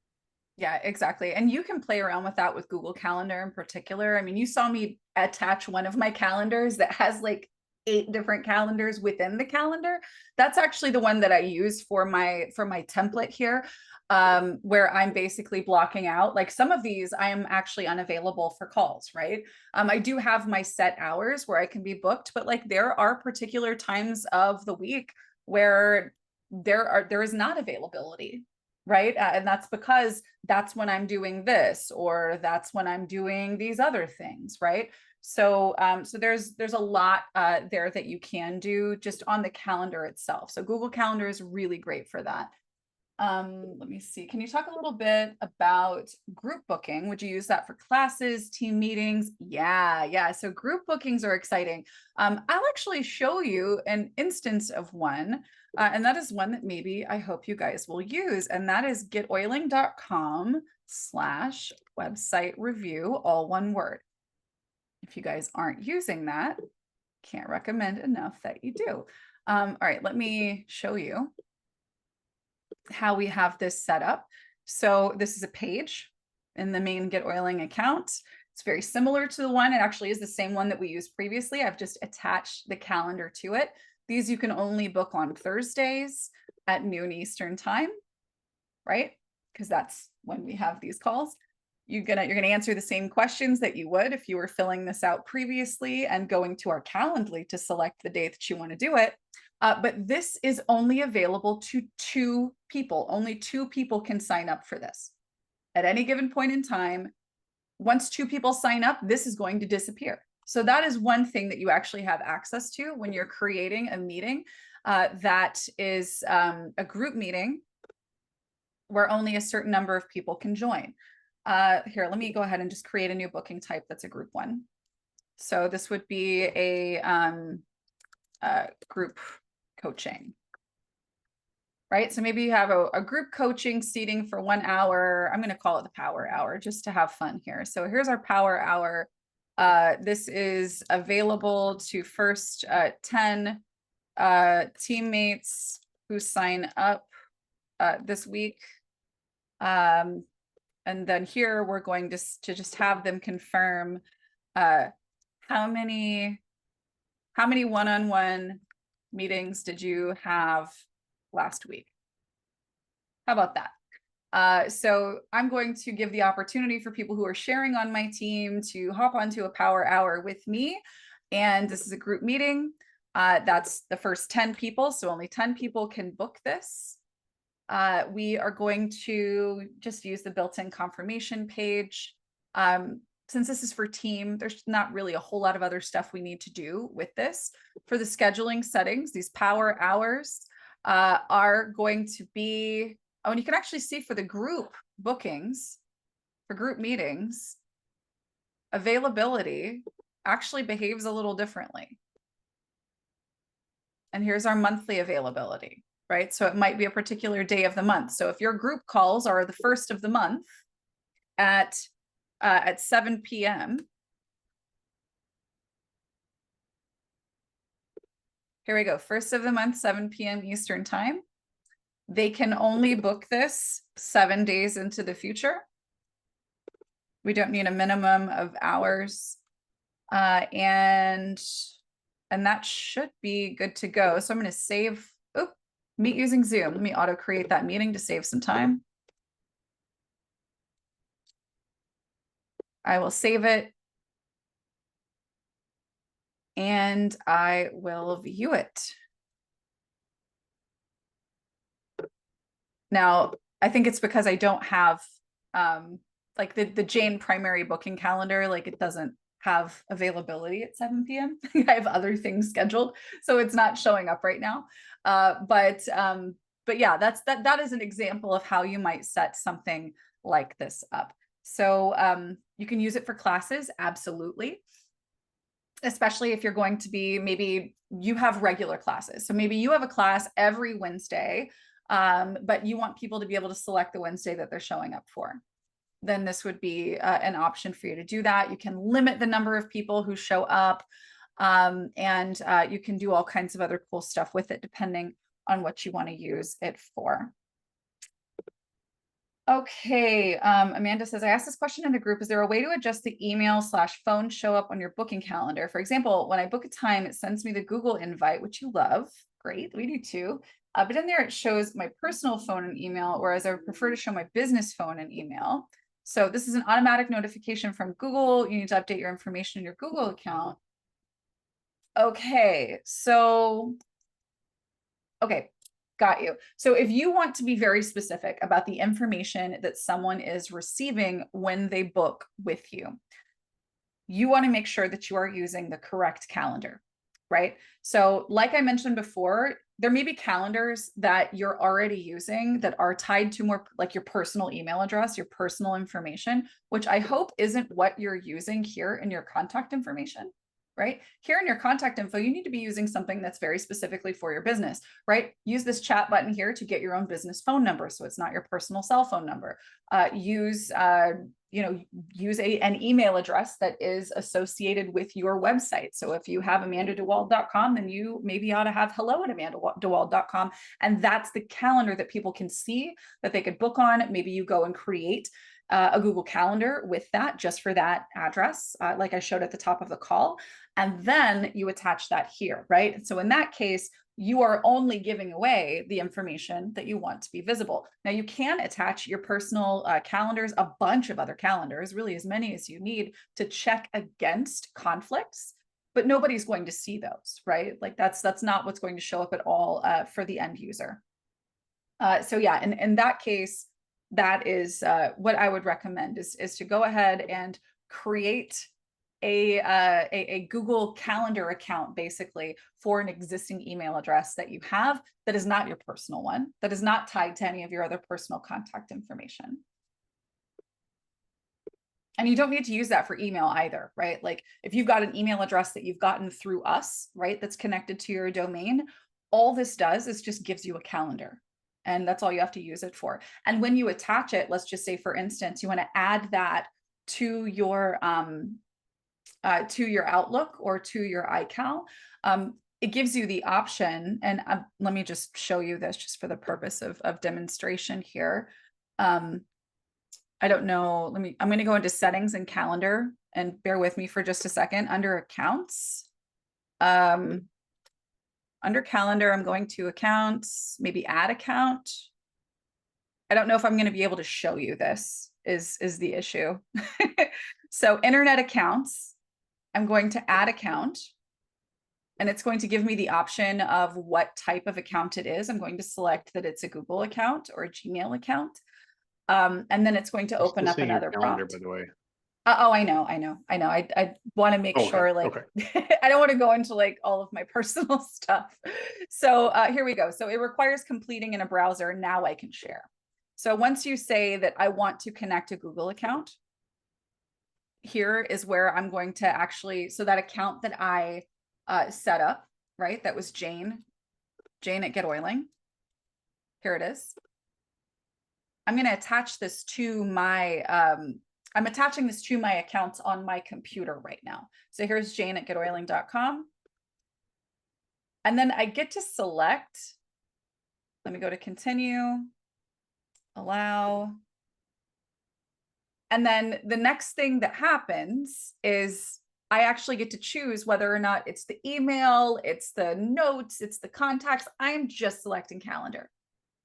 Yeah, exactly. And you can play around with that with Google Calendar in particular. I mean, you saw me attach one of my calendars that has like 8 different calendars within the calendar. That's actually the one that I use for my template here, where I'm basically blocking out, like some of these I am actually unavailable for calls, right? I do have my set hours where I can be booked, but like there are particular times of the week where there is not availability, right? And that's because that's when I'm doing this, or that's when I'm doing these other things, right? So so there's a lot there that you can do just on the calendar itself. So Google Calendar is really great for that. Let me see. Can you talk a little bit about group booking? Would you use that for classes, team meetings? Yeah. So group bookings are exciting. I'll actually show you an instance of one, and that is one that maybe I hope you guys will use, and that is getoiling.com/website review, all one word. If you guys aren't using that, can't recommend enough that you do. All right, let me show you how we have this set up. So this is a page in the main GetOiling account. It's very similar to the one. It actually is the same one that we used previously. I've just attached the calendar to it. These you can only book on Thursdays at noon Eastern time, right? Because that's when we have these calls. You're gonna answer the same questions that you would if you were filling this out previously and going to our Calendly to select the day that you want to do it. But this is only available to 2 people. Only 2 people can sign up for this at any given point in time. Once 2 people sign up, this is going to disappear. So that is one thing that you actually have access to when you're creating a meeting that is a group meeting where only a certain number of people can join. Here, let me go ahead and just create a new booking type that's a group one. So this would be a group coaching, right? So maybe you have a group coaching seating for 1 hour. I'm going to call it the power hour just to have fun here. So here's our power hour. This is available to first 10 teammates who sign up this week. And then here we're going to just have them confirm how many one-on-one meetings did you have last week? How about that? So I'm going to give the opportunity for people who are sharing on my team to hop onto a power hour with me. And this is a group meeting. That's the first 10 people. So only 10 people can book this. We are going to just use the built-in confirmation page. Since this is for team, there's not really a whole lot of other stuff we need to do with this. For the scheduling settings, these power hours are going to be, oh, and you can actually see for the group bookings, for group meetings, availability actually behaves a little differently. And here's our monthly availability, right? So it might be a particular day of the month. So if your group calls are the first of the month at 7 p.m. Here we go. First of the month, 7 p.m. Eastern time. They can only book this 7 days into the future. We don't need a minimum of hours. And that should be good to go. So I'm going to save, meet using Zoom. Let me auto create that meeting to save some time. I will save it. And I will view it. Now, I think it's because I don't have like the Jane primary booking calendar, like it doesn't have availability at 7 p.m. I have other things scheduled, so it's not showing up right now. But yeah, that is an example of how you might set something like this up. So you can use it for classes, absolutely. Especially if you're going to be, maybe you have regular classes. So maybe you have a class every Wednesday, but you want people to be able to select the Wednesday that they're showing up for. Then this would be an option for you to do that. You can limit the number of people who show up, and you can do all kinds of other cool stuff with it, depending on what you want to use it for. Okay, Amanda says, I asked this question in the group, is there a way to adjust the email/phone show up on your booking calendar? For example, when I book a time, it sends me the Google invite, which you love. Great, we do too. But in there, it shows my personal phone and email, whereas I would prefer to show my business phone and email. So this is an automatic notification from Google. You need to update your information in your Google account. Okay, so, okay. Got you. So if you want to be very specific about the information that someone is receiving when they book with you, you want to make sure that you are using the correct calendar, right? So like I mentioned before, there may be calendars that you're already using that are tied to more like your personal email address, your personal information, which I hope isn't what you're using here in your contact information. Right here in your contact info, you need to be using something that's very specifically for your business, right? Use this chat button here to get your own business phone number, so it's not your personal cell phone number. Use an email address that is associated with your website. So if you have amandadewald.com, then you maybe ought to have hello@amandadewald.com, and that's the calendar that people can see that they could book on. Maybe you go and create a Google Calendar with that, just for that address, like I showed at the top of the call. And then you attach that here, right? So in that case, you are only giving away the information that you want to be visible. Now you can attach your personal calendars, a bunch of other calendars, really as many as you need to check against conflicts, but nobody's going to see those, right? Like that's not what's going to show up at all for the end user. So yeah, in that case, that is what I would recommend is to go ahead and create a Google Calendar account, basically, for an existing email address that you have that is not your personal one, that is not tied to any of your other personal contact information. And you don't need to use that for email either, right? Like if you've got an email address that you've gotten through us, right, that's connected to your domain, all this does is just gives you a calendar. And that's all you have to use it for. And when you attach it, let's just say, for instance, you want to add that to your Outlook or to your iCal, it gives you the option. And let me just show you this just for the purpose of demonstration here. I don't know. I'm going to go into settings and calendar, and bear with me for just a second. Under accounts, under calendar, I'm going to accounts, maybe add account. I don't know if I'm going to be able to show you this is the issue. So internet accounts, I'm going to add account, and it's going to give me the option of what type of account it is. I'm going to select that it's a Google account or a Gmail account. And then it's going to open up another calendar, prompt. by the way. Oh, I know. I want to make sure, like, I don't want to go into like all of my personal stuff. So here we go. So it requires completing in a browser. Now I can share. So once you say that I want to connect a Google account, here is where I'm going to actually, so that account that I set up, right? That was Jane at GetOiling. Here it is. I'm going to attach this to my, I'm attaching this to my accounts on my computer right now. So here's Jane at getoiling.com. And then I get to select, let me go to continue, allow. And then the next thing that happens is I actually get to choose whether or not it's the email, it's the notes, it's the contacts. I'm just selecting calendar,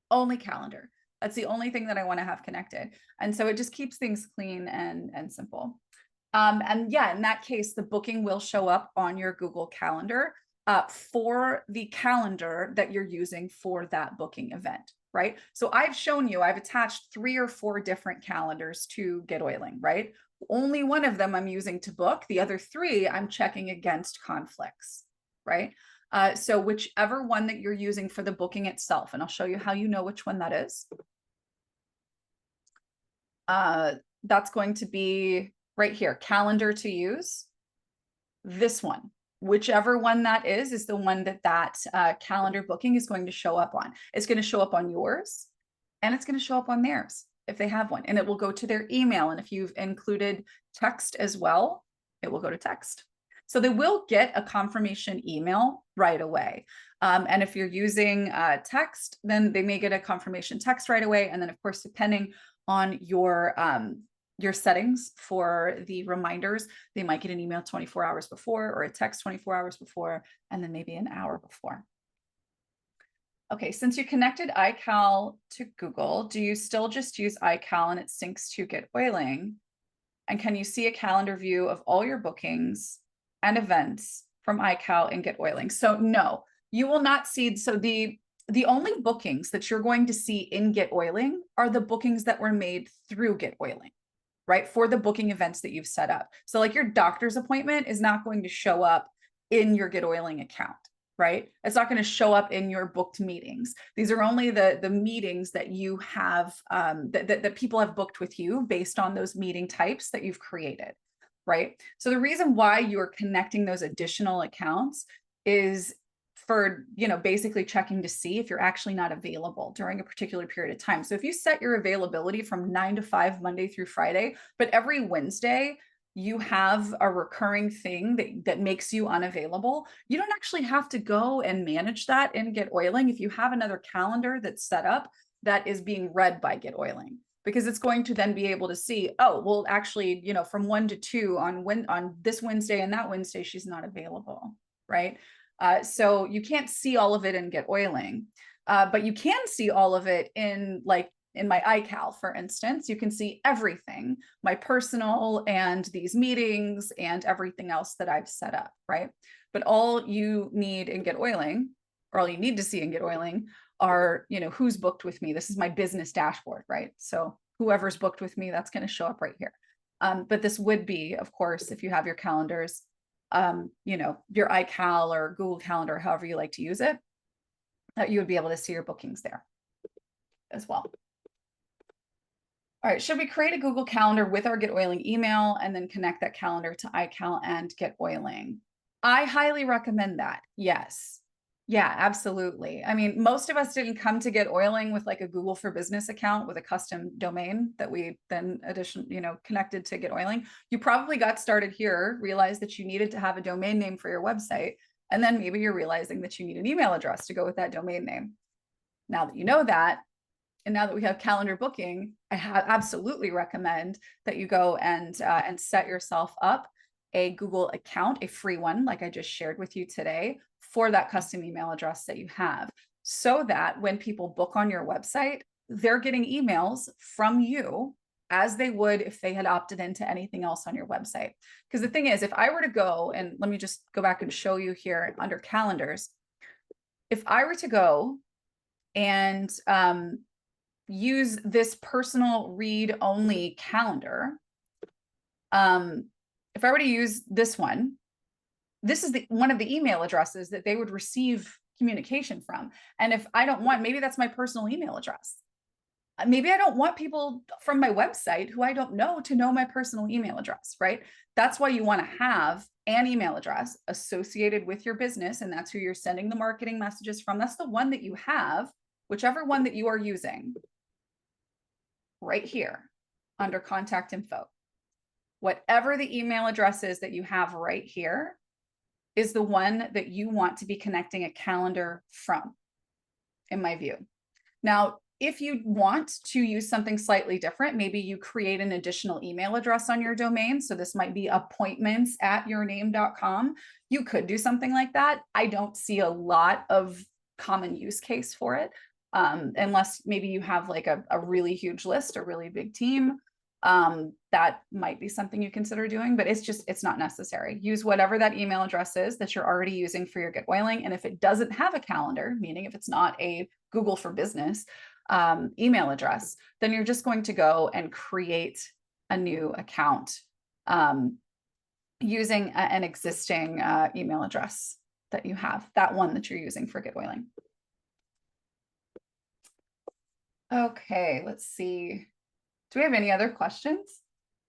only calendar. That's the only thing that I want to have connected. And so it just keeps things clean and simple. And yeah, in that case, the booking will show up on your Google Calendar for the calendar that you're using for that booking event, right? So I've shown you, I've attached 3 or 4 different calendars to GetOiling, right? Only one of them I'm using to book. The other 3 I'm checking against conflicts, right? So whichever one that you're using for the booking itself, and I'll show you how you know which one that is. That's going to be right here, calendar to use. This one, whichever one that is the one that calendar booking is going to show up on. It's going to show up on yours, and it's going to show up on theirs if they have one, and it will go to their email. And if you've included text as well, it will go to text. So they will get a confirmation email right away. And if you're using text, then they may get a confirmation text right away. And then, of course, depending on your settings for the reminders, they might get an email 24 hours before or a text 24 hours before, and then maybe an hour before. Okay, since you connected iCal to Google, do you still just use iCal and it syncs to GetOiling? And can you see a calendar view of all your bookings and events from iCal and GetOiling? So no, you will not see. So the only bookings that you're going to see in GetOiling are the bookings that were made through GetOiling, right? For the booking events that you've set up. So like your doctor's appointment is not going to show up in your GetOiling account, right? It's not going to show up in your booked meetings. These are only the meetings that you have, that people have booked with you based on those meeting types that you've created, right? So the reason why you're connecting those additional accounts is for, basically checking to see if you're actually not available during a particular period of time. So if you set your availability from 9 to 5, Monday through Friday, but every Wednesday you have a recurring thing that makes you unavailable, you don't actually have to go and manage that in GetOiling if you have another calendar that's set up that is being read by GetOiling, because it's going to then be able to see, oh, well, actually, from 1 to 2 on this Wednesday and that Wednesday, she's not available, right? So you can't see all of it in GetOiling, but you can see all of it in my iCal, for instance. You can see everything, my personal and these meetings and everything else that I've set up, right? But all you need in GetOiling, or all you need to see in GetOiling are, who's booked with me. This is my business dashboard, right? So whoever's booked with me, that's going to show up right here. But this would be, of course, if you have your calendars, your iCal or Google Calendar, however you like to use it, that you would be able to see your bookings there as well. All right, should we create a Google Calendar with our GetOiling email and then connect that calendar to iCal and GetOiling? I highly recommend that. Yes. Yeah, absolutely. I mean, most of us didn't come to GetOiling with like a Google for Business account with a custom domain that we then connected to GetOiling. You probably got started here, realized that you needed to have a domain name for your website, and then maybe you're realizing that you need an email address to go with that domain name. Now that you know that, and now that we have calendar booking, I absolutely recommend that you go and set yourself up a Google account, a free one, like I just shared with you today, for that custom email address that you have, so that when people book on your website, they're getting emails from you as they would if they had opted into anything else on your website. Because the thing is, if I were to go, and let me just go back and show you here under calendars, if I were to go and use this personal read-only calendar, if I were to use this one, this is one of the email addresses that they would receive communication from. And if I don't want, maybe that's my personal email address. maybe I don't want people from my website who I don't know to know my personal email address, right? That's why you want to have an email address associated with your business, and that's who you're sending the marketing messages from. That's the one that you have, whichever one that you are using right here under contact info. Whatever the email address is that you have right here is the one that you want to be connecting a calendar from, in my view. Now, if you want to use something slightly different, maybe you create an additional email address on your domain. So this might be appointments@yourname.com. You could do something like that. I don't see a lot of common use case for it, unless maybe you have like a really huge list, a really big team. That might be something you consider doing, but it's not necessary. Use whatever that email address is that you're already using for your GetOiling. And if it doesn't have a calendar, meaning if it's not a Google for Business email address, then you're just going to go and create a new account using an existing email address that you have, that one that you're using for GetOiling. Okay, let's see. Do we have any other questions?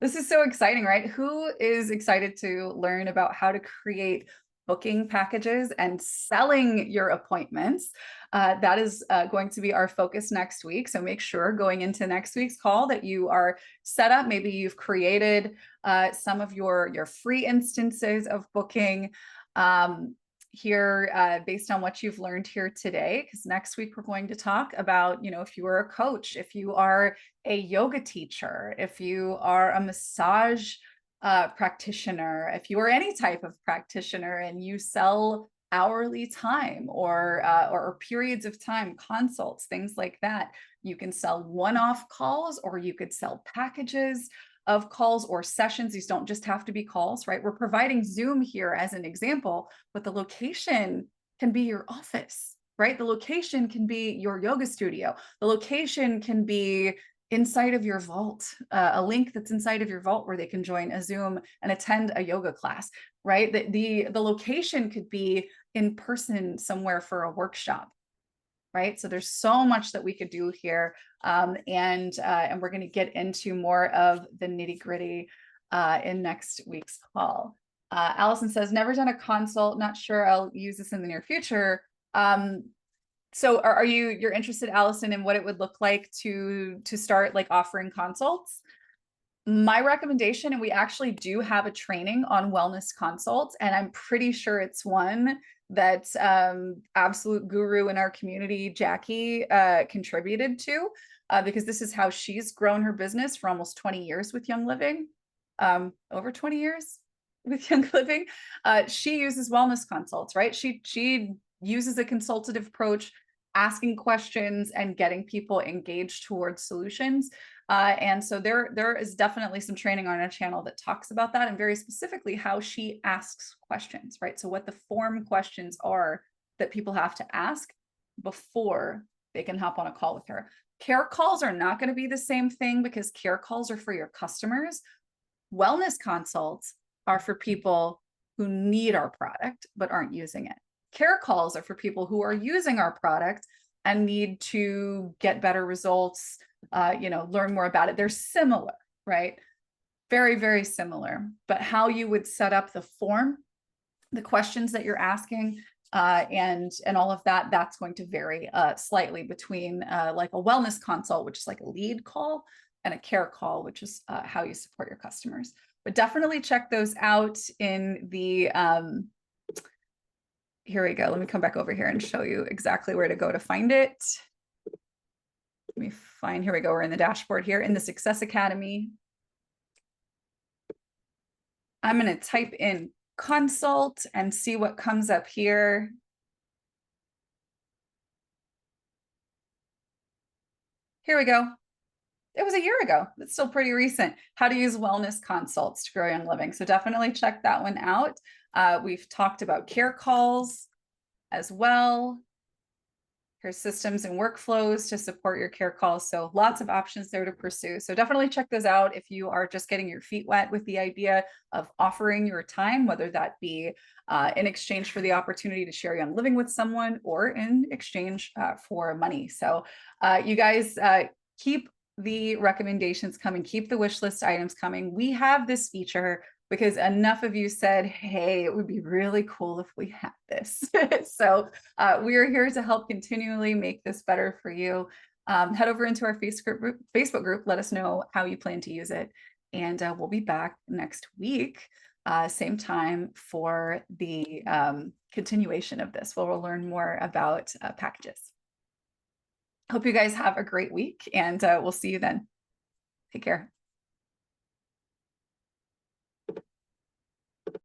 This is so exciting, right? Who is excited to learn about how to create booking packages and selling your appointments? That is going to be our focus next week. So make sure going into next week's call that you are set up. Maybe you've created some of your free instances of booking here based on what you've learned here today, because next week we're going to talk about, if you are a coach, if you are a yoga teacher, if you are a massage practitioner, if you are any type of practitioner and you sell hourly time or periods of time, consults, things like that, you can sell one-off calls, or you could sell packages of calls or sessions. These don't just have to be calls, right? We're providing Zoom here as an example, but the location can be your office, right? The location can be your yoga studio. The location can be inside of your vault, a link that's inside of your vault where they can join a Zoom and attend a yoga class, right? The location could be in person somewhere for a workshop, right? So there's so much that we could do here. And we're going to get into more of the nitty gritty in next week's call. Allison says, never done a consult. Not sure I'll use this in the near future. So you're interested, Allison, in what it would look like to start like offering consults? My recommendation, and we actually do have a training on wellness consults, and I'm pretty sure it's one that absolute guru in our community, Jackie, contributed to, because this is how she's grown her business for almost 20 years with Young Living, over 20 years with Young Living. She uses wellness consults, right? She uses a consultative approach, asking questions and getting people engaged towards solutions. And so there is definitely some training on our channel that talks about that, and very specifically how she asks questions, right? So what the form questions are that people have to ask before they can hop on a call with her. Care calls are not going to be the same thing, because care calls are for your customers. Wellness consults are for people who need our product but aren't using it. Care calls are for people who are using our product and need to get better results, learn more about it. They're similar, right? Very, very similar. But how you would set up the form, the questions that you're asking, and all of that, that's going to vary slightly between like a wellness consult, which is like a lead call, and a care call, which is how you support your customers. But definitely check those out in the here we go. Let me come back over here and show you exactly where to go to find it. Let me find, here we go. We're in the dashboard here in the Success Academy. I'm going to type in consult and see what comes up here. Here we go. It was a year ago. It's still pretty recent. How to use wellness consults to grow Young Living. So definitely check that one out. We've talked about care calls as well. Here's systems and workflows to support your care calls. So lots of options there to pursue. So definitely check those out if you are just getting your feet wet with the idea of offering your time, whether that be in exchange for the opportunity to share Young Living with someone, or in exchange for money. So you guys keep the recommendations coming, keep the wish list items coming. We have this feature because enough of you said, hey, it would be really cool if we had this. So we are here to help continually make this better for you. Head over into our Facebook group, let us know how you plan to use it. And we'll be back next week, same time, for the continuation of this, where we'll learn more about packages. Hope you guys have a great week, and we'll see you then. Take care.